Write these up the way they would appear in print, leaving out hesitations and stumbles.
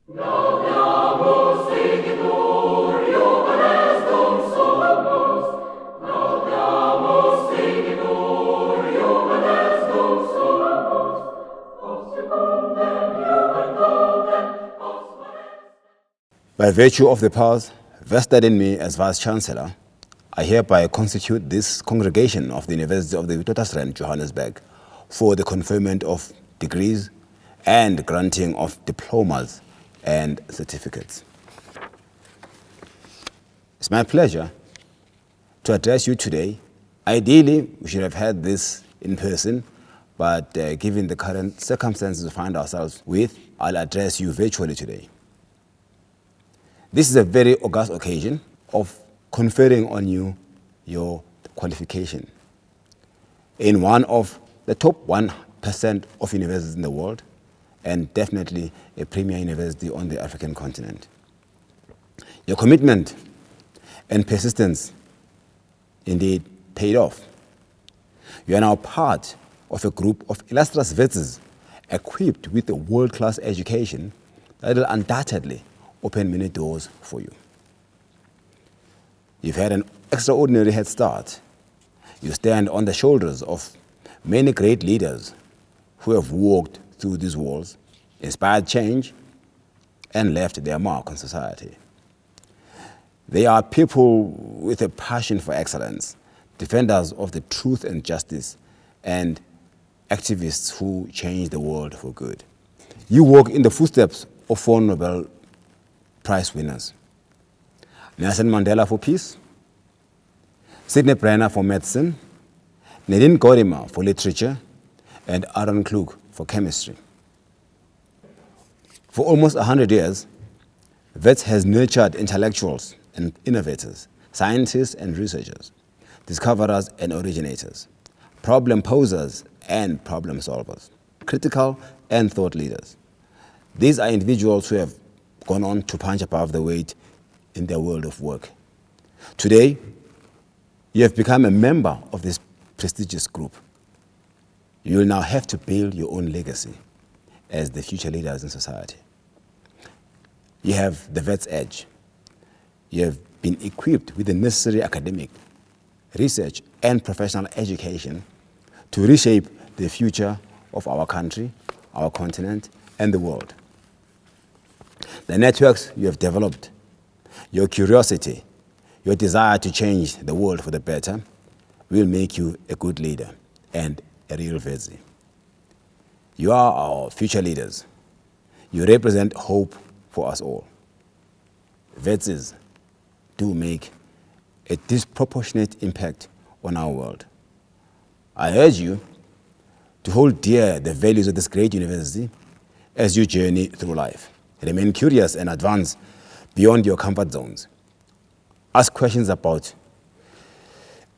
By virtue of the powers vested in me as Vice-Chancellor, I hereby constitute this congregation of the University of the Witwatersrand, Johannesburg, for the conferment of degrees and granting of diplomas and certificates. It's my pleasure to address you today. Ideally, we should have had this in person, but given the current circumstances we find ourselves with, I'll address you virtually today. This is a very august occasion of conferring on you your qualification in one of the top 1% of universities in the world, and definitely a premier university on the African continent. Your commitment and persistence indeed paid off. You are now part of a group of illustrious vets equipped with a world-class education that will undoubtedly open many doors for you. You've had an extraordinary head start. You stand on the shoulders of many great leaders who have walked through these walls, inspired change, and left their mark on society. They are people with a passion for excellence, defenders of the truth and justice, and activists who change the world for good. You walk in the footsteps of 4 Nobel Prize winners: Nelson Mandela for peace, Sidney Brenner for medicine, Nadine Gordimer for literature, and Aaron Klug for chemistry. For almost 100 years, WITS has nurtured intellectuals and innovators, scientists and researchers, discoverers and originators, problem posers and problem solvers, critical and thought leaders. These are individuals who have gone on to punch above the weight in their world of work. Today, you have become a member of this prestigious group. You will now have to build your own legacy as the future leaders in society. You have the vet's edge. You have been equipped with the necessary academic, research, and professional education to reshape the future of our country, our continent, and the world. The networks you have developed, your curiosity, your desire to change the world for the better will make you a good leader and a real Vezi. You are our future leaders. You represent hope for us all. Vezis do make a disproportionate impact on our world. I urge you to hold dear the values of this great university as you journey through life. Remain curious and advance beyond your comfort zones. Ask questions about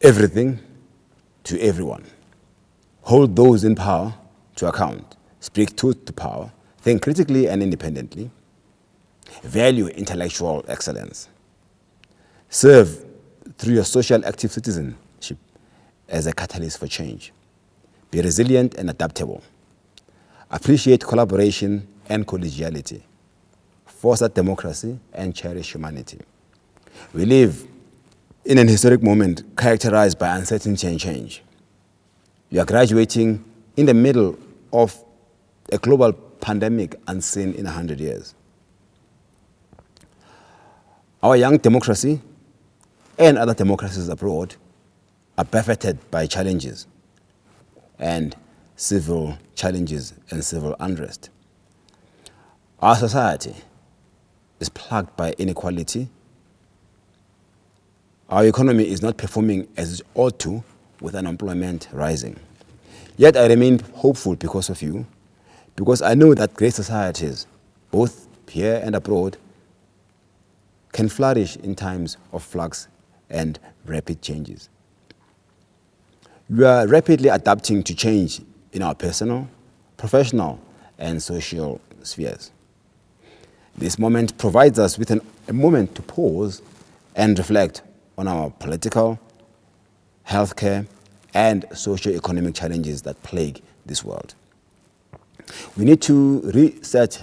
everything to everyone. Hold those in power to account. Speak truth to power. Think critically and independently. Value intellectual excellence. Serve through your social active citizenship as a catalyst for change. Be resilient and adaptable. Appreciate collaboration and collegiality. Foster democracy and cherish humanity. We live in an historic moment characterized by uncertainty and change. You are graduating in the middle of a global pandemic unseen in 100 years. Our young democracy and other democracies abroad are buffeted by challenges and civil challenges and civil unrest. Our society is plagued by inequality. Our economy is not performing as it ought to, with unemployment rising. Yet I remain hopeful because of you, because I know that great societies, both here and abroad, can flourish in times of flux and rapid changes. We are rapidly adapting to change in our personal, professional, and social spheres. This moment provides us with a moment to pause and reflect on our political, healthcare, and socio-economic challenges that plague this world. We need to reset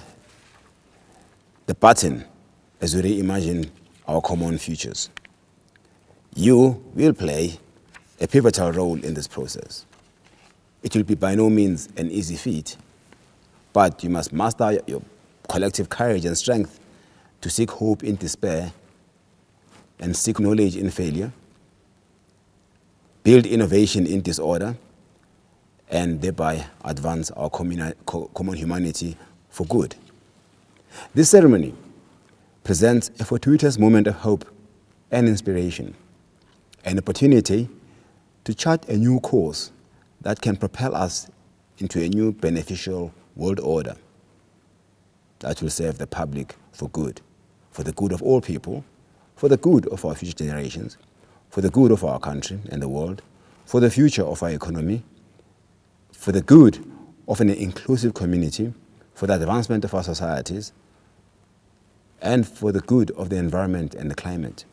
the baton as we reimagine our common futures. You will play a pivotal role in this process. It will be by no means an easy feat, but you must master your collective courage and strength to seek hope in despair and seek knowledge in failure, build innovation in disorder, and thereby advance our common humanity for good. This ceremony presents a fortuitous moment of hope and inspiration, an opportunity to chart a new course that can propel us into a new beneficial world order that will serve the public for good, for the good of all people, for the good of our future generations, for the good of our country and the world, for the future of our economy, for the good of an inclusive community, for the advancement of our societies, and for the good of the environment and the climate.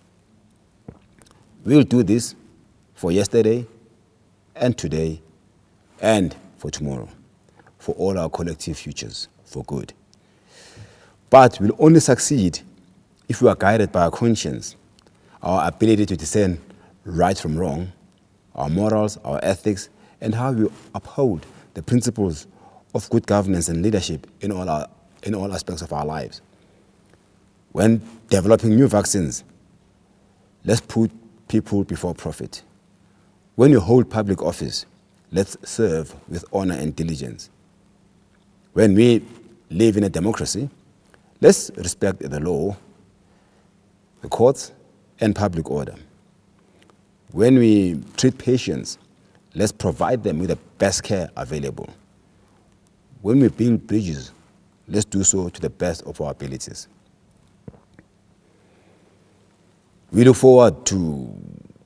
We'll do this for yesterday and today and for tomorrow, for all our collective futures, for good. But we'll only succeed if we are guided by our conscience, our ability to discern right from wrong, our morals, our ethics, and how we uphold the principles of good governance and leadership in all aspects of our lives. When developing new vaccines, let's put people before profit. When you hold public office, let's serve with honor and diligence. When we live in a democracy, let's respect the law, the courts, and public order. When we treat patients, let's provide them with the best care available. When we build bridges, let's do so to the best of our abilities. We look forward to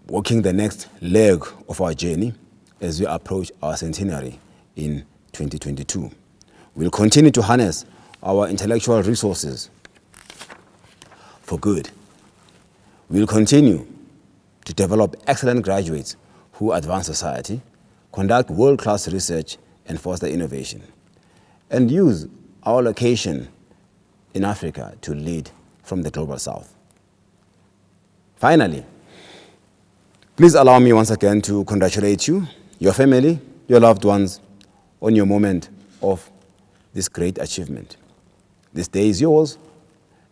walking the next leg of our journey as we approach our centenary in 2022. We'll continue to harness our intellectual resources for good. We'll continue to develop excellent graduates who advance society, conduct world-class research, and foster innovation, and use our location in Africa to lead from the global south. Finally, please allow me once again to congratulate you, your family, your loved ones, on your moment of this great achievement. This day is yours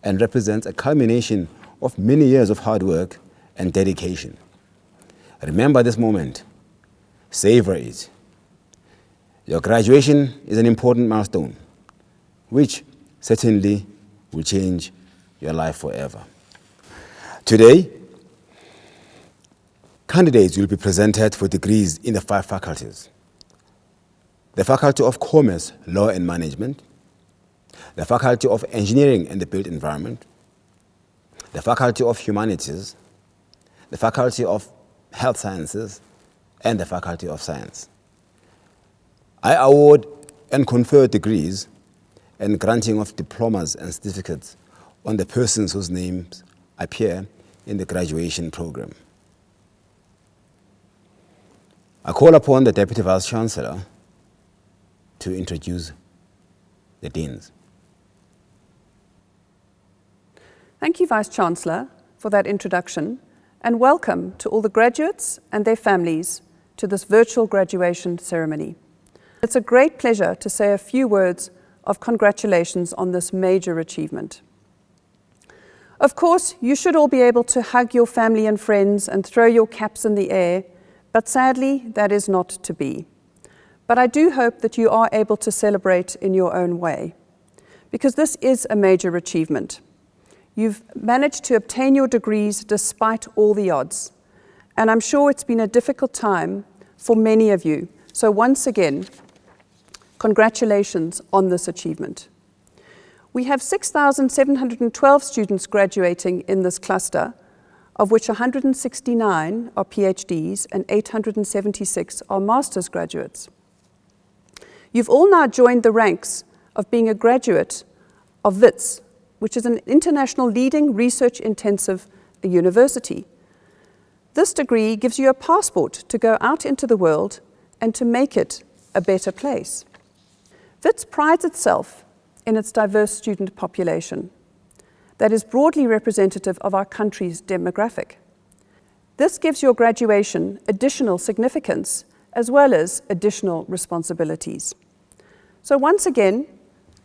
and represents a culmination of many years of hard work and dedication. Remember this moment. Savor it. Your graduation is an important milestone, which certainly will change your life forever. Today, candidates will be presented for degrees in the 5 faculties: the Faculty of Commerce, Law and Management, the Faculty of Engineering and the Built Environment, the Faculty of Humanities, the Faculty of Health Sciences, and the Faculty of Science. I award and confer degrees and granting of diplomas and certificates on the persons whose names appear in the graduation program. I call upon the Deputy Vice-Chancellor to introduce the deans. Thank you, Vice-Chancellor, for that introduction, and welcome to all the graduates and their families to this virtual graduation ceremony. It's a great pleasure to say a few words of congratulations on this major achievement. Of course, you should all be able to hug your family and friends and throw your caps in the air, but sadly, that is not to be. But I do hope that you are able to celebrate in your own way, because this is a major achievement. You've managed to obtain your degrees despite all the odds, and I'm sure it's been a difficult time for many of you. So once again, congratulations on this achievement. We have 6,712 students graduating in this cluster, of which 169 are PhDs and 876 are master's graduates. You've all now joined the ranks of being a graduate of WITS, which is an international leading research-intensive university. This degree gives you a passport to go out into the world and to make it a better place. WITS prides itself in its diverse student population. that is broadly representative of our country's demographic. This gives your graduation additional significance as well as additional responsibilities. So once again,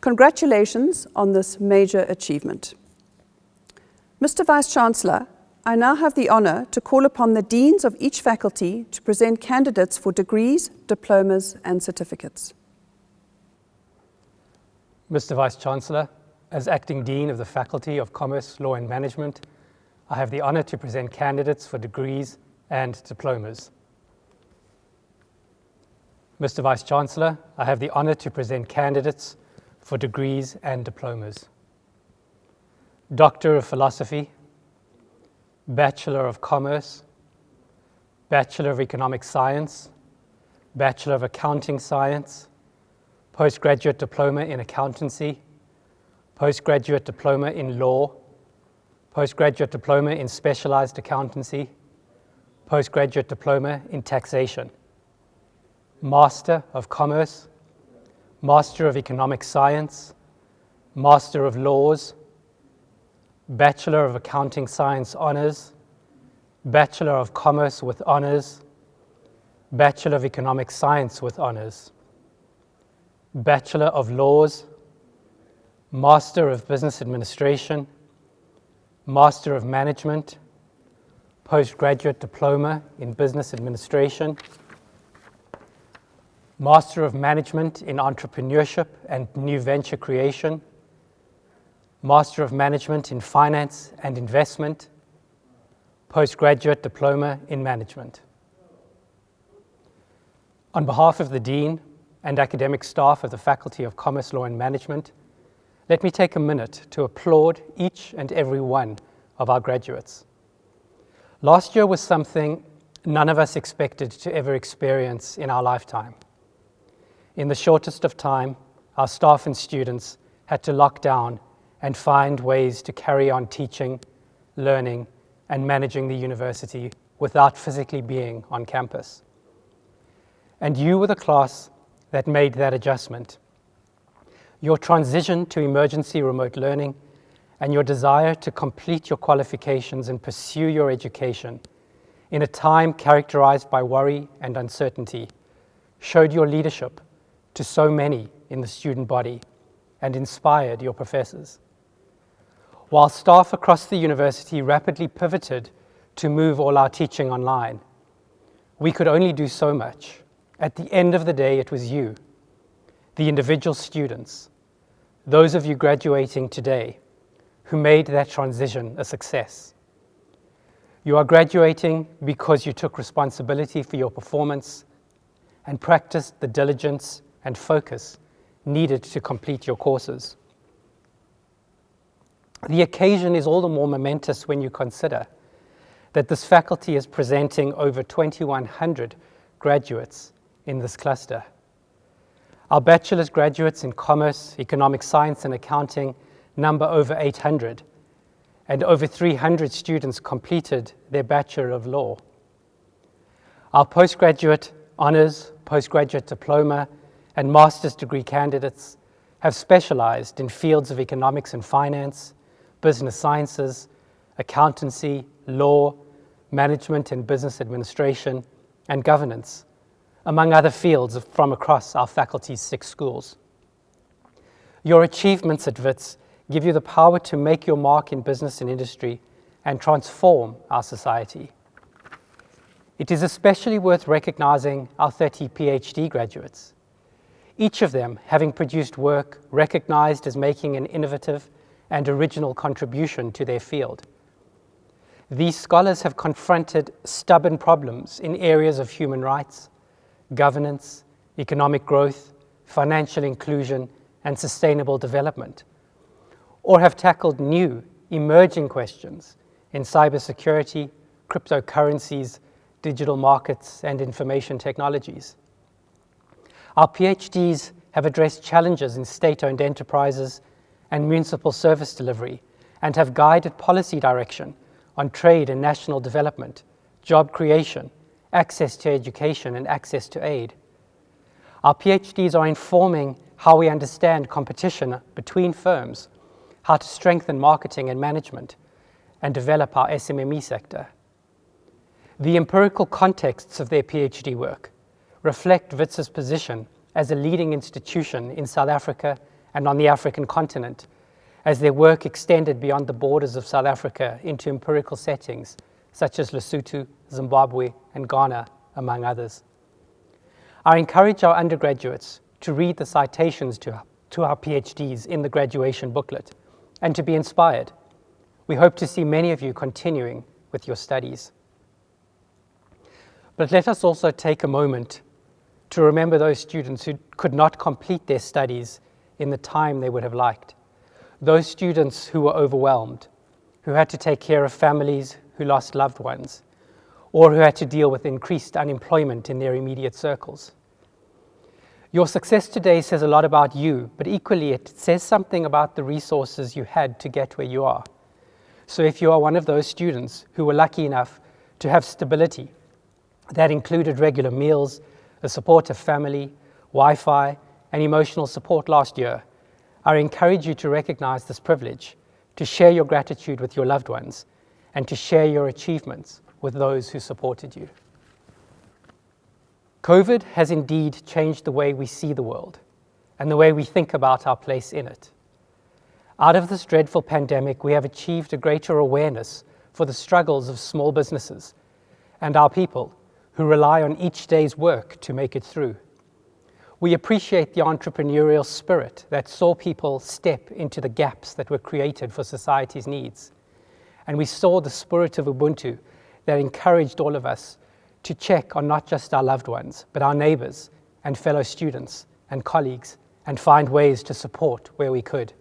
congratulations on this major achievement. Mr. Vice-Chancellor, I now have the honour to call upon the deans of each faculty to present candidates for degrees, diplomas and certificates. Mr. Vice-Chancellor, as Acting Dean of the Faculty of Commerce, Law and Management, I have the honour to present candidates for degrees and diplomas. Mr. Vice-Chancellor, I have the honour to present candidates for degrees and diplomas. Doctor of Philosophy, Bachelor of Commerce, Bachelor of Economic Science, Bachelor of Accounting Science, Postgraduate Diploma in Accountancy, Postgraduate Diploma in Law, Postgraduate Diploma in Specialized Accountancy, Postgraduate Diploma in Taxation, Master of Commerce, Master of Economic Science, Master of Laws, Bachelor of Accounting Science Honours, Bachelor of Commerce with Honours, Bachelor of Economic Science with Honours, Bachelor of Laws, Master of Business Administration, Master of Management, Postgraduate Diploma in Business Administration, Master of Management in Entrepreneurship and New Venture Creation, Master of Management in Finance and Investment, Postgraduate Diploma in Management. On behalf of the Dean and academic staff of the Faculty of Commerce, Law and Management, let me take a minute to applaud each and every one of our graduates. Last year was something none of us expected to ever experience in our lifetime. In the shortest of time, our staff and students had to lock down and find ways to carry on teaching, learning, and managing the university without physically being on campus. And you were the class that made that adjustment. Your transition to emergency remote learning and your desire to complete your qualifications and pursue your education in a time characterized by worry and uncertainty showed your leadership to so many in the student body and inspired your professors. While staff across the university rapidly pivoted to move all our teaching online, we could only do so much. At the end of the day, it was you, the individual students, those of you graduating today, who made that transition a success. You are graduating because you took responsibility for your performance and practiced the diligence and focus needed to complete your courses. The occasion is all the more momentous when you consider that this faculty is presenting over 2,100 graduates in this cluster. Our bachelor's graduates in Commerce, Economic Science and Accounting number over 800, and over 300 students completed their Bachelor of Law. Our postgraduate honors, postgraduate diploma, and master's degree candidates have specialized in fields of economics and finance, business sciences, accountancy, law, management and business administration, and governance, among other fields from across our faculty's 6 schools. Your achievements at WITS give you the power to make your mark in business and industry and transform our society. It is especially worth recognizing our 30 PhD graduates, each of them having produced work recognized as making an innovative and original contribution to their field. These scholars have confronted stubborn problems in areas of human rights, governance, economic growth, financial inclusion, and sustainable development, or have tackled new, emerging questions in cybersecurity, cryptocurrencies, digital markets, and information technologies. Our PhDs have addressed challenges in state-owned enterprises and municipal service delivery, and have guided policy direction on trade and national development, job creation, access to education, and access to aid. Our PhDs are informing how we understand competition between firms, how to strengthen marketing and management, and develop our SMME sector. The empirical contexts of their PhD work reflect WITS's position as a leading institution in South Africa and on the African continent, as their work extended beyond the borders of South Africa into empirical settings such as Lesotho, Zimbabwe, and Ghana, among others. I encourage our undergraduates to read the citations to our PhDs in the graduation booklet and to be inspired. We hope to see many of you continuing with your studies. But let us also take a moment to remember those students who could not complete their studies in the time they would have liked. Those students who were overwhelmed, who had to take care of families who lost loved ones, or who had to deal with increased unemployment in their immediate circles. Your success today says a lot about you, but equally it says something about the resources you had to get where you are. So if you are one of those students who were lucky enough to have stability that included regular meals, a supportive family, Wi-Fi, and emotional support last year, I encourage you to recognize this privilege, to share your gratitude with your loved ones, and to share your achievements with those who supported you. COVID has indeed changed the way we see the world and the way we think about our place in it. Out of this dreadful pandemic, we have achieved a greater awareness for the struggles of small businesses and our people who rely on each day's work to make it through. We appreciate the entrepreneurial spirit that saw people step into the gaps that were created for society's needs. And we saw the spirit of Ubuntu that encouraged all of us to check on not just our loved ones, but our neighbors and fellow students and colleagues, and find ways to support where we could.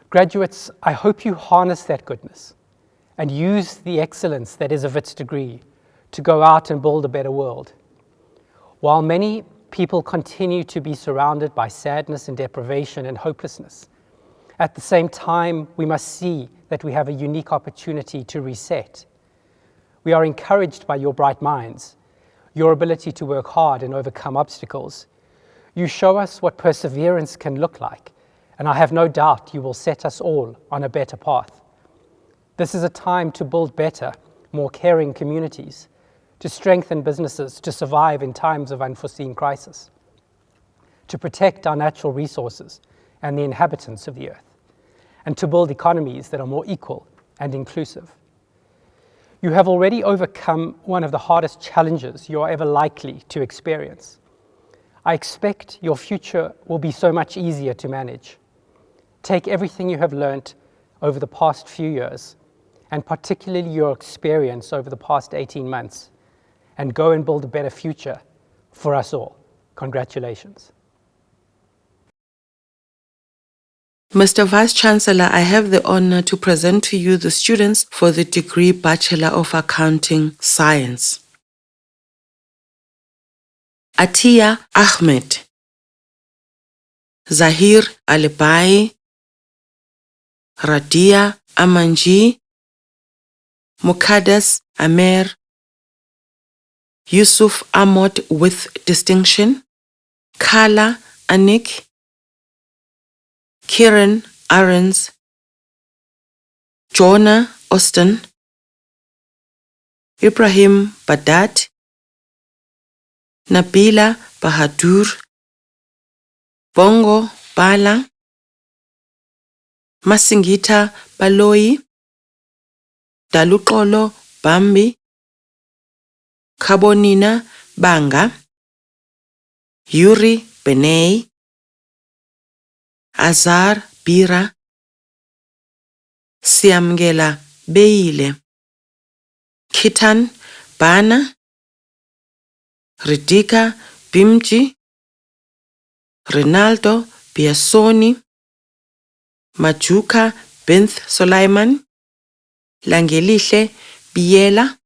Graduates, I hope you harness that goodness and use the excellence that is a WITS degree to go out and build a better world. While many people continue to be surrounded by sadness and deprivation and hopelessness, at the same time, we must see that we have a unique opportunity to reset. We are encouraged by your bright minds, your ability to work hard and overcome obstacles. You show us what perseverance can look like, and I have no doubt you will set us all on a better path. This is a time to build better, more caring communities, to strengthen businesses to survive in times of unforeseen crisis, to protect our natural resources and the inhabitants of the earth, and to build economies that are more equal and inclusive. You have already overcome one of the hardest challenges you are ever likely to experience. I expect your future will be so much easier to manage. Take everything you have learnt over the past few years, and particularly your experience over the past 18 months, and go and build a better future for us all. Congratulations. Mr. Vice-Chancellor, I have the honor to present to you the students for the degree Bachelor of Accounting Science. Atiya Ahmed, Zahir Alibai, Radia Amanji, Mukadas Amer, Yusuf Ahmad with distinction, Kala Anik, Kiran Arens, Jonah Austin, Ibrahim Badat, Nabila Bahadur, Bongo Bala, Masingita Baloi, Daluqolo Bambi, Kabonina Banga, Yuri Benei, Azar Bira, Siamgela Beile, Kitan Bana, Ridika Bimji, Rinaldo Biasoni, Majuka Binth Solaiman, Langelihle Biela,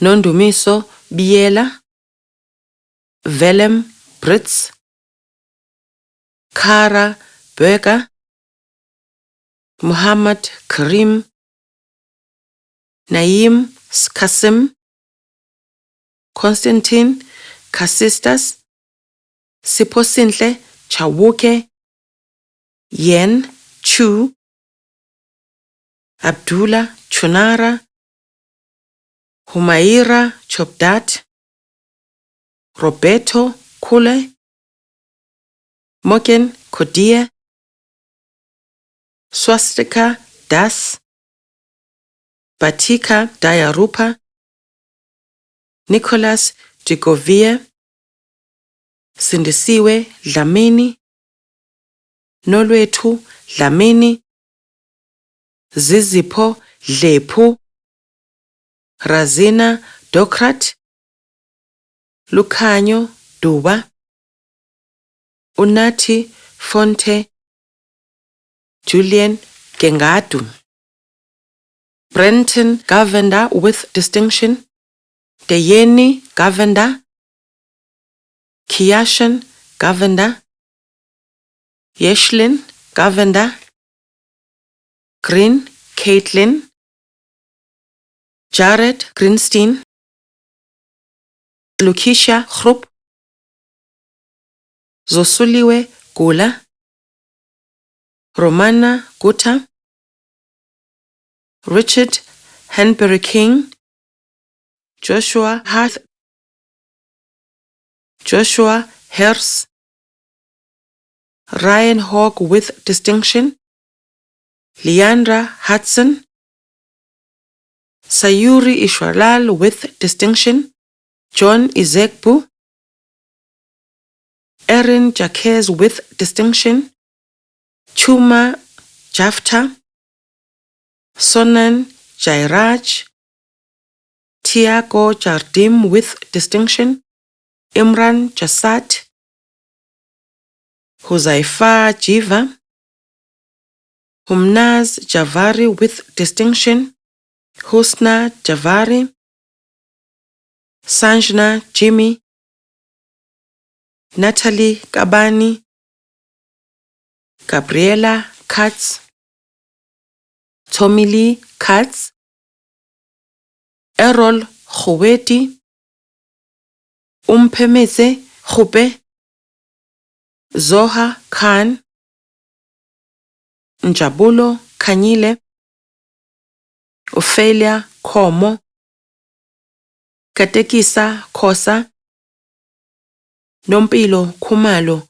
Nondumiso Biela, Velem Brits, Kara Berger, Muhammad Karim, Naim Kasim, Konstantin Kasistas, Siposintle Chawuke, Yen Chu, Abdullah Chunara, Humaira Chopdat, Roberto Kule, Moken Kodie, Swastika Das, Batika Dayarupa, Nicholas Digovie, Sindisiwe Dlamini, Nolwethu Dlamini, Zizipho Dlephu, Razina Dokrat, Lukhanyo Duba, Unathi Fonte, Julian Gengadu, Brenton Govender with distinction, Deyeni Govender, Kiashan Govender, Yeshlin Govender, Green Caitlin, Jared Greenstein, Lukisha Groep, Zosuliwe Gula, Romana Guta, Richard Hanbury King, Joshua Hath, Joshua Hers, Ryan Hogg with distinction, Leandra Hudson, Sayuri Ishwalal with distinction, John Izekbu, Erin Jacques with distinction, Chuma Jafta, Sonan Jairaj, Tiago Jardim with distinction, Imran Jasat, Huzaifa Jiva, Humnaz Javari with distinction, Husna Javari, Sanjna Jimmy, Natalie Kabani, Gabriela Katz, Tommy Lee Katz, Errol Khoweti, Umpemeze Khupe, Zoha Khan, Njabulo Kanyile, Ophelia Khomo, Katekisa Khosa, Nompilo Khumalo,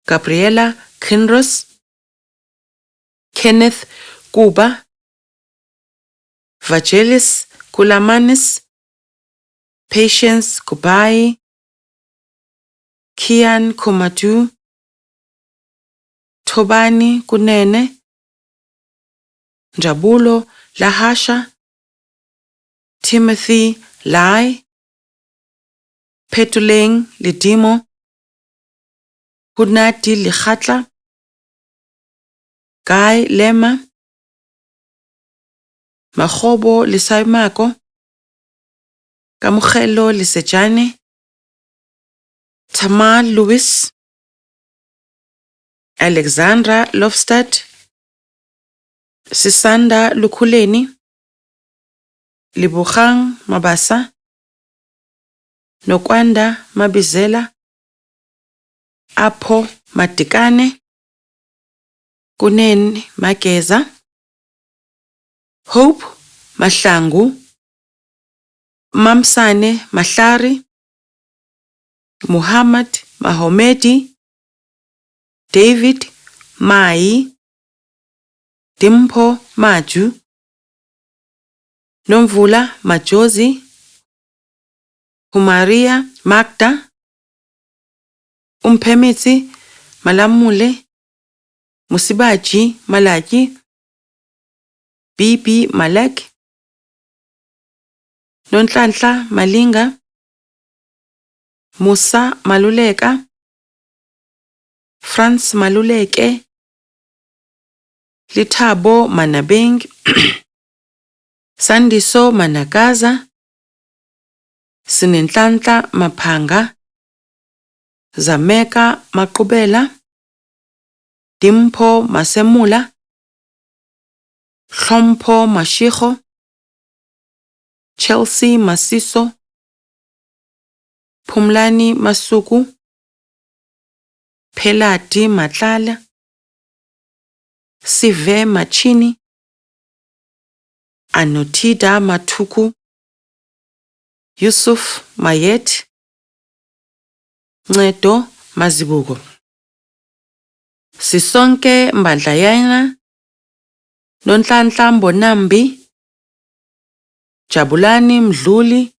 Gabriela Kinross, Kenneth Kuba, Vagelis Kulamanis, Patience Kubai, Kian Komatu, Tobani Kunene, Njabulo Lahasha, Timothy Lai, Petuleng Lidimo, Hunati Likhatla, Guy Lema, Mahobo Lisaimako, Kamugelo Lisejane, Tamar Lewis, Alexandra Lofstad, Sisanda Lukuleni, Libukhang Mabasa, Nokwanda Mabizela, Apho Matikane, Kuneni Mageza, Hope Mahlangu, Mamsane Mahlari, Muhammad Mahomedi, David Mai, Dimpo Maju, Nomvula Majozi, Humaria Magda, Umpemitsi Malamule, Musibaji Malaki, Bibi Malek, Nonhlanhla Malinga, Musa Maluleka, Franz Maluleke, Lithabo Manabeng, Sandiso Managaza, Sinenhlanhla Maphanga, Zameka Maqubela, Dimpo Masemula, Hlompho Mashikho, Chelsea Masiso, Phumlani Masuku, Phelati Matlala, Sive Machini, Anotida Matuku, Yusuf Mayet, Ncedo Mazibuko. Sisonke Mbadlayana, Nonhlanhla Mbonambi, Jabulani Mdluli,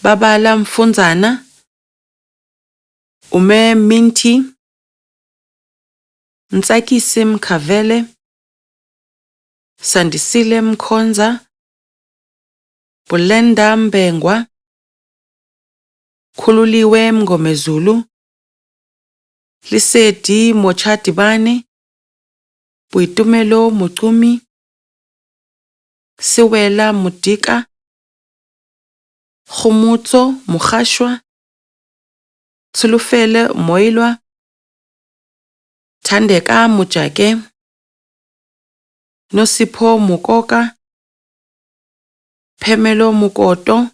Babala Mfunzana, Ume Minti, Ntsakisi Mkhavele, Sandisile Mkhonza, Bulenda Mbengwa, Khululiwe Mngomezulu, Lisedi Mochadibane, Boitumelo Mucumi, Siwela Mudika, Khomotso Mokgashwa, Tsulufele Moilwa, Thandeka Mojake, Nosipho Mokoka, Phemelo Mokoto,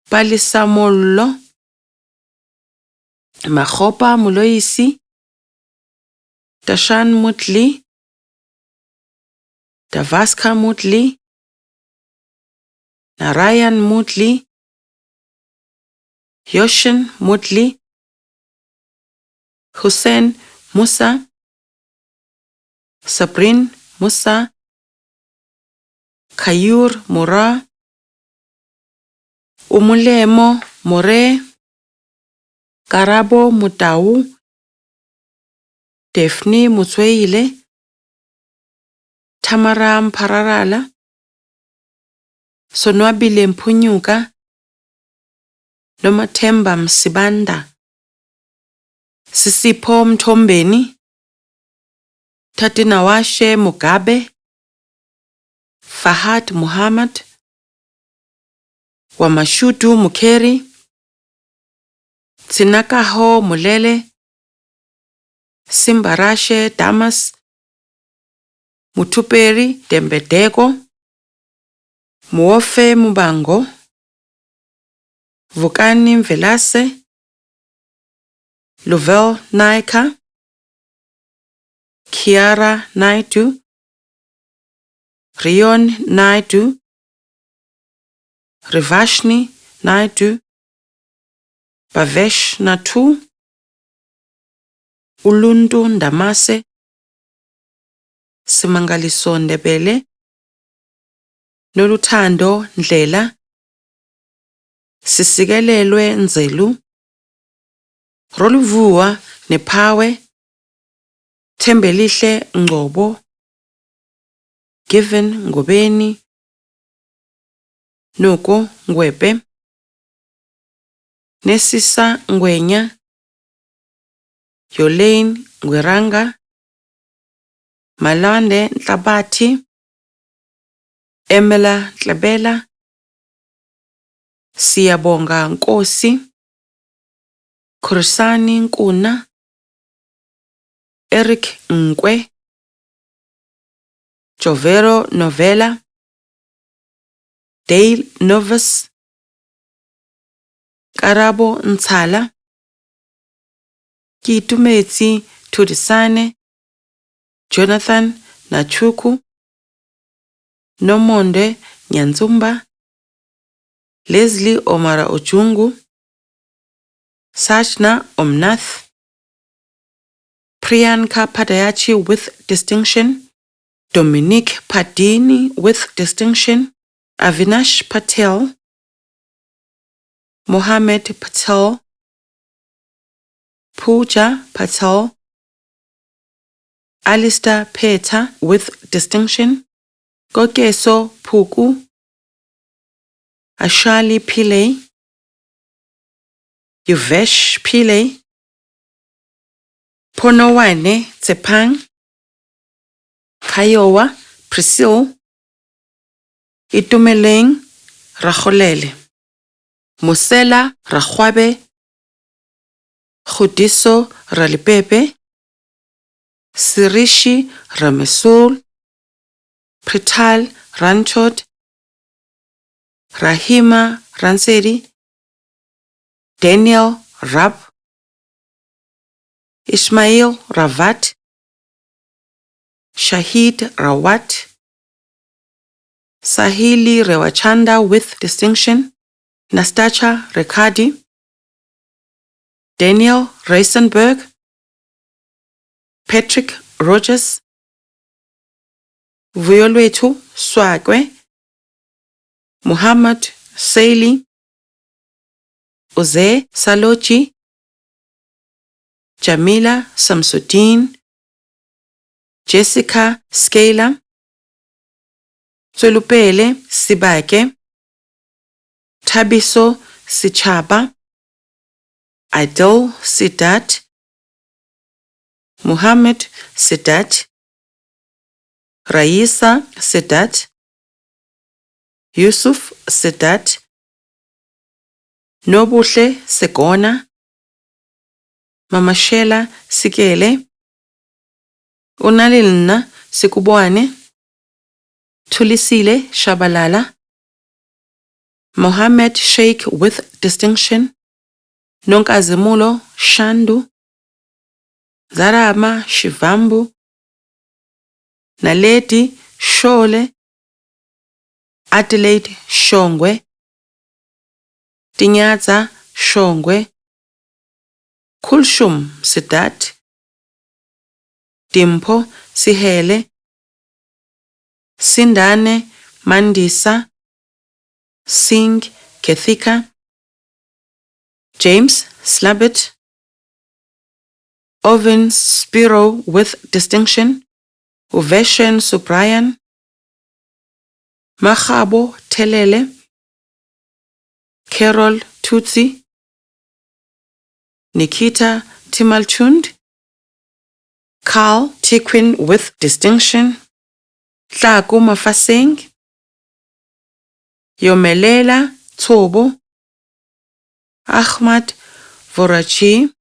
Palisa Mollo, Makgopa Moloisi, Dashan Mutli, Davaska Mutli, Narayan Mutli, Yoshin Mutli, Hussein Musa, Sabrin Musa, Kayur Mura, Umulemo More, Karabo Mutau, Daphne Mutsweile, Tamara Mpararala, Sonwabile Mpunyuka, Nomathemba Msibanda, Sisipho Mthombeni, Tatinawashe Mugabe, Fahad Muhammad, Wamashudu Mukeri, Tsinakaho Mulele, Simbarashe Damas, Mutuperi Dembedeko, Muofe Mubango, Vukani Mvelase, Lovell Naika, Kiara Naidu, Rion Naidu, Rivashni Naidu, Bavesh Natu, Ulundu Ndamase, Simangaliso Ndebele, Noluthando Ndlela, Sisikelelwe Nzelu, Roluvuwa Nephawe, Thembelihle Ngcobo, Given Ngobeni, Noko Ngwebe, Nesisa Ngwenya, Yolane Ngweranga, Malande Ntlabati, Emela Ntlabela, Siyabonga Nkosi, Khurusani Nkuna, Eric Nkwe, Jovero Novella, Dale Novus, Karabo Ntshala, Kitumetse Thudisane, Jonathan Nachuku, Nomonde Nyanzumba, Leslie Omara Ojungu, Sachna Omnath, Priyanka Padayachi with distinction, Dominique Padini with distinction, Avinash Patel, Mohammed Patel, Pooja Patel, Alistair Peter with distinction, Kokeso Puku, Ashali Pillay, Yuvesh Pillay, Ponowane Tsepang, Kayowa Priscille, Itumeleng Racholele, Musela Rakhwabe, Khudiso Ralipepe, Sirishi Ramesul, Prital Ranchot, Rahima Ranseri, Daniel Rapp, Ismail Ravat, Shahid Rawat, Sahili Rewachanda with distinction, Nastacha Rekadi, Daniel Reisenberg, Patrick Rogers, Vuyolwethu Swakwe, Muhammad Saili, Uze Salochi, Jamila Samsudin, Jessica Scala, Tswelopele Sibake, Tabiso Sichaba, Idol Sidat, Muhammad Sidat, Raisa Sidat, Yusuf Sidat, Nobuhle Segona, Mama Shela Sikele, Unalilna Sikubwane, Tulisile Shabalala, Mohammed Sheikh with distinction, Nonkazimulo Shandu, Zarama Shivambu, Naledi Shole, Adelaide Shongwe, Tinyaza Shongwe, Kulshum Sidat, Dimpo Sihele, Sindane Mandisa, Singh Kethika, James Slabbit, Ovin Spiro with distinction, Uveshen Suprayan, Mahabo Telele, Carol Tutsi, Nikita Timalchund, Carl Tiquin with distinction, Tlaku Mafaseng, Yomelela Tobo, Ahmad Vorachi,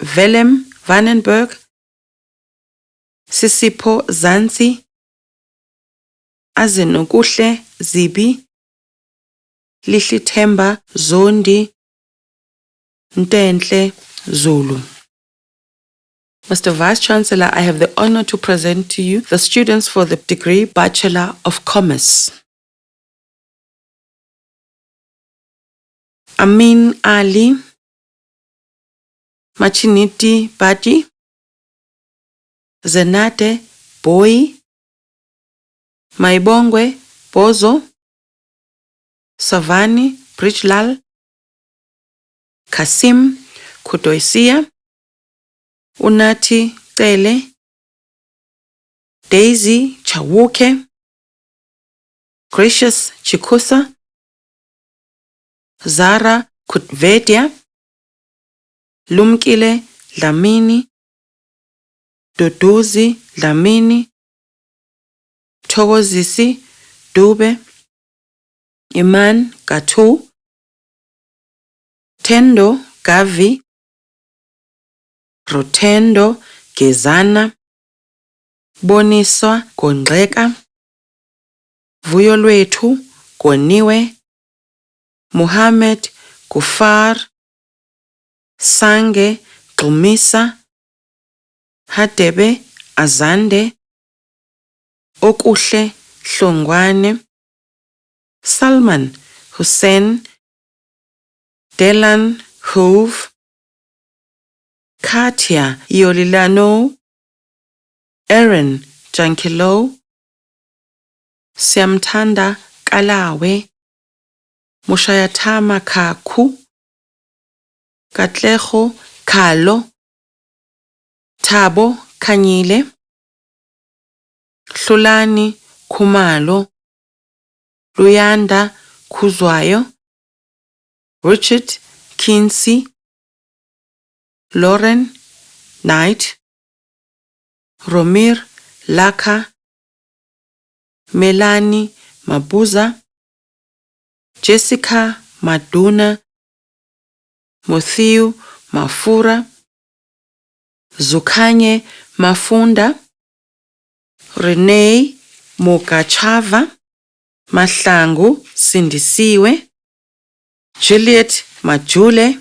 Velem Vandenberg, Sisipo Zanzi, Azenokuhle Zibi, Lihlithemba Zondi, Ntenhle Zulu. Mr. Vice-Chancellor, I have the honor to present to you the students for the degree Bachelor of Commerce. Amin Ali, Machiniti Baji, Zenate Boi, Maibongwe Bozo, Savani Brijlal, Kasim Kudoisia, Unati Tele, Daisy Chawuke, Gracious Chikusa, Zara Kutvedia, Lumkile Lamini, Duduzi Lamini, Togozisi Dube, Iman Gatu, Tendo Gavi, Rotendo Gezana, Boniswa Gondreka, Vuyolwethu Goniwe, Muhammad Gufar, Sange Gumisa, Hadebe Azande, Okuhle Hlongwane, Salman Hussein, Delan Hove, Katia Yolilano, Aaron Jankilo, Siamtanda Kalawe, Mushayatama Kaku, Katleho Kalo, Tabo Kanyile, Hlulani Kumalo, Luyanda Kuzwayo, Richard Kinsey, Lauren Knight, Romir Laka, Melanie Mabuza, Jessica Maduna, Muthiu Mafura, Zukanye Mafunda, Renee Mokachava, Mahlangu Sindisiwe, Juliet Majule,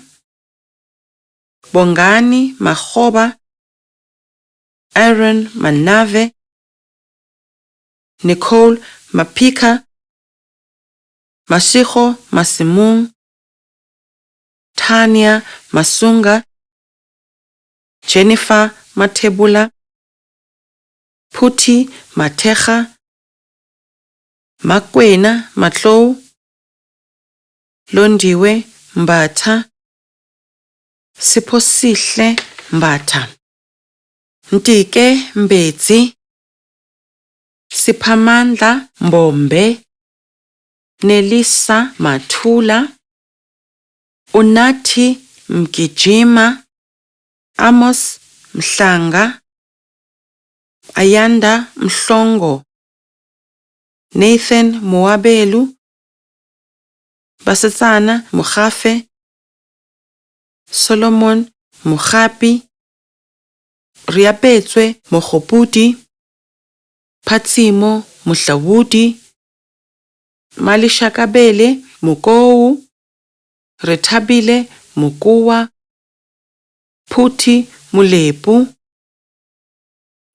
Bongani Makgoba, Aaron Manave, Nicole Mapika, Mashiko Masimung, Tanya Masunga, Jennifer Matebula, Puti Mateja, Makwena Matlou, Londiwe Mbatha, Siphosihle Mbatha, Ntike Mbetsi, Siphamandla Mbombe, Nelisa Mathula, Unathi Mgijima, Amos Mhlanga, Ayanda Mhlongo, Nathan Moabelu, Basetsana Mokgafe, Solomon Mogapi, Riapetswe Mogopudi, Phatsimo Mohlawudi, Malishakabele Mokou, Rethabile Mokoa, Phuthi Molepu,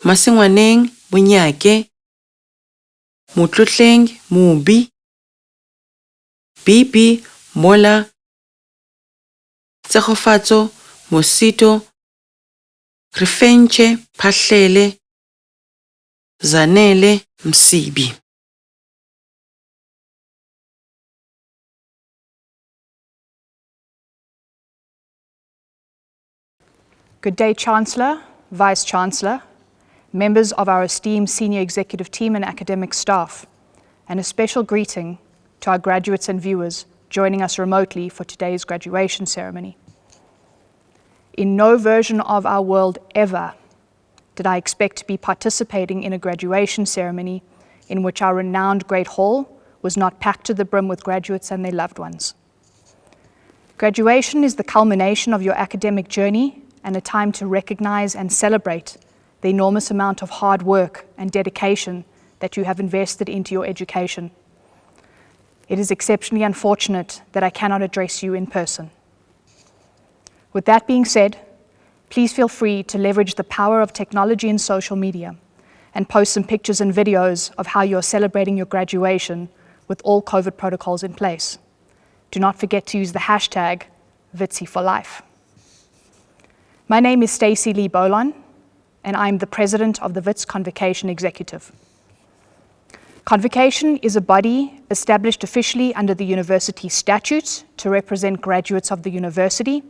Masengwaneng Monyake, Motlotleng Mobi, Bibi Mola, Tsegofatso Mosito, Rifenche Phahlele, Zanele Msibi. Good day, Chancellor, Vice-Chancellor, members of our esteemed senior executive team and academic staff, and a special greeting to our graduates and viewers joining us remotely for today's graduation ceremony. In no version of our world ever did I expect to be participating in a graduation ceremony in which our renowned Great Hall was not packed to the brim with graduates and their loved ones. Graduation is the culmination of your academic journey and a time to recognize and celebrate the enormous amount of hard work and dedication that you have invested into your education. It is exceptionally unfortunate that I cannot address you in person. With that being said, please feel free to leverage the power of technology and social media and post some pictures and videos of how you're celebrating your graduation with all COVID protocols in place. Do not forget to use the hashtag #WITSI4Life. My name is Stacey Lee Bolon, and I'm the president of the WITS Convocation Executive. Convocation is a body established officially under the university statutes to represent graduates of the university,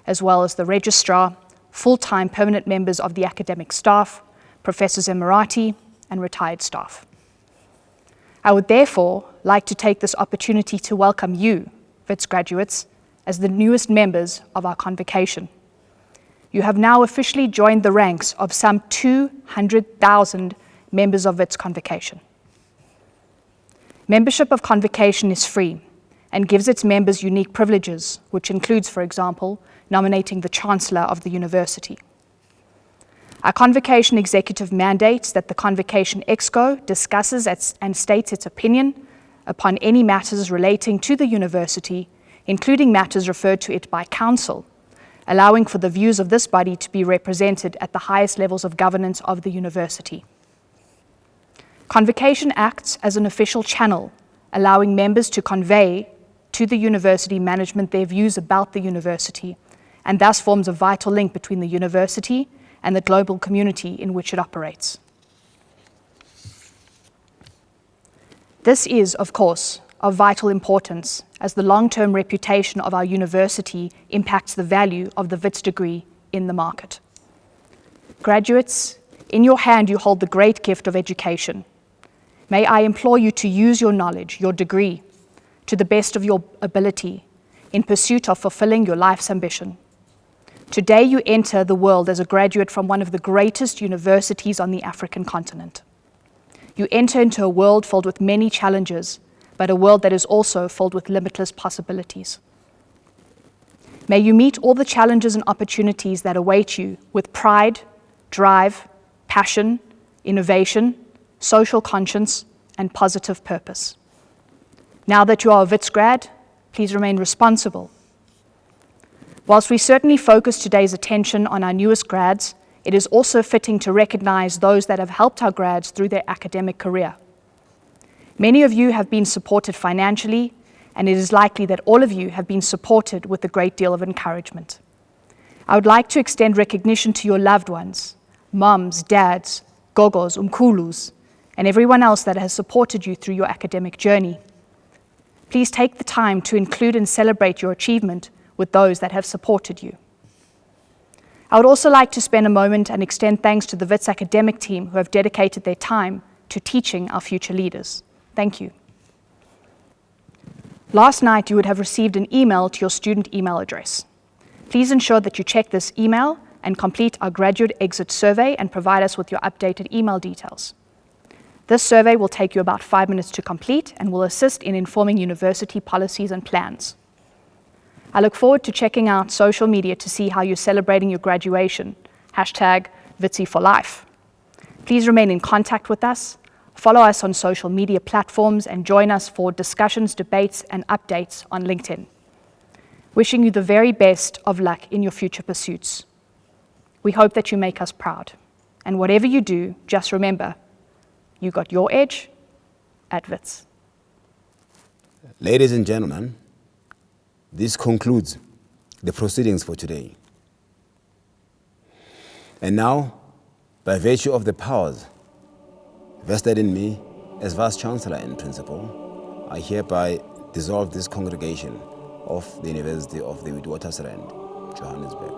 as well as the registrar, full-time permanent members of the academic staff, professors emeriti, and retired staff. I would therefore like to take this opportunity to welcome you, WITS graduates, as the newest members of our convocation. You have now officially joined the ranks of some 200,000 members of WITS Convocation. Membership of Convocation is free and gives its members unique privileges, which includes, for example, nominating the Chancellor of the university. Our Convocation Executive mandates that the Convocation Exco discusses and states its opinion upon any matters relating to the university, including matters referred to it by Council, allowing for the views of this body to be represented at the highest levels of governance of the university. Convocation acts as an official channel, allowing members to convey to the university management their views about the university, and thus forms a vital link between the university and the global community in which it operates. This is, of course, of vital importance as the long-term reputation of our university impacts the value of the WITS degree in the market. Graduates, in your hand you hold the great gift of education. May I implore you to use your knowledge, your degree, to the best of your ability in pursuit of fulfilling your life's ambition. Today you enter the world as a graduate from one of the greatest universities on the African continent. You enter into a world filled with many challenges, but a world that is also filled with limitless possibilities. May you meet all the challenges and opportunities that await you with pride, drive, passion, innovation, social conscience, and positive purpose. Now that you are a WITS grad, please remain responsible. Whilst we certainly focus today's attention on our newest grads, it is also fitting to recognize those that have helped our grads through their academic career. Many of you have been supported financially, and it is likely that all of you have been supported with a great deal of encouragement. I would like to extend recognition to your loved ones, mums, dads, gogos, umkulus, and everyone else that has supported you through your academic journey. Please take the time to include and celebrate your achievement with those that have supported you. I would also like to spend a moment and extend thanks to the WITS academic team who have dedicated their time to teaching our future leaders. Thank you. Last night, you would have received an email to your student email address. Please ensure that you check this email and complete our graduate exit survey and provide us with your updated email details. This survey will take you about 5 minutes to complete and will assist in informing university policies and plans. I look forward to checking out social media to see how you're celebrating your graduation. #WITSI4Life. Please remain in contact with us, follow us on social media platforms, and join us for discussions, debates, and updates on LinkedIn. Wishing you the very best of luck in your future pursuits. We hope that you make us proud. And whatever you do, just remember, you got your edge at WITS. Ladies and gentlemen, this concludes the proceedings for today. And now, by virtue of the powers vested in me as Vice-Chancellor and Principal, I hereby dissolve this congregation of the University of the Witwatersrand, Johannesburg.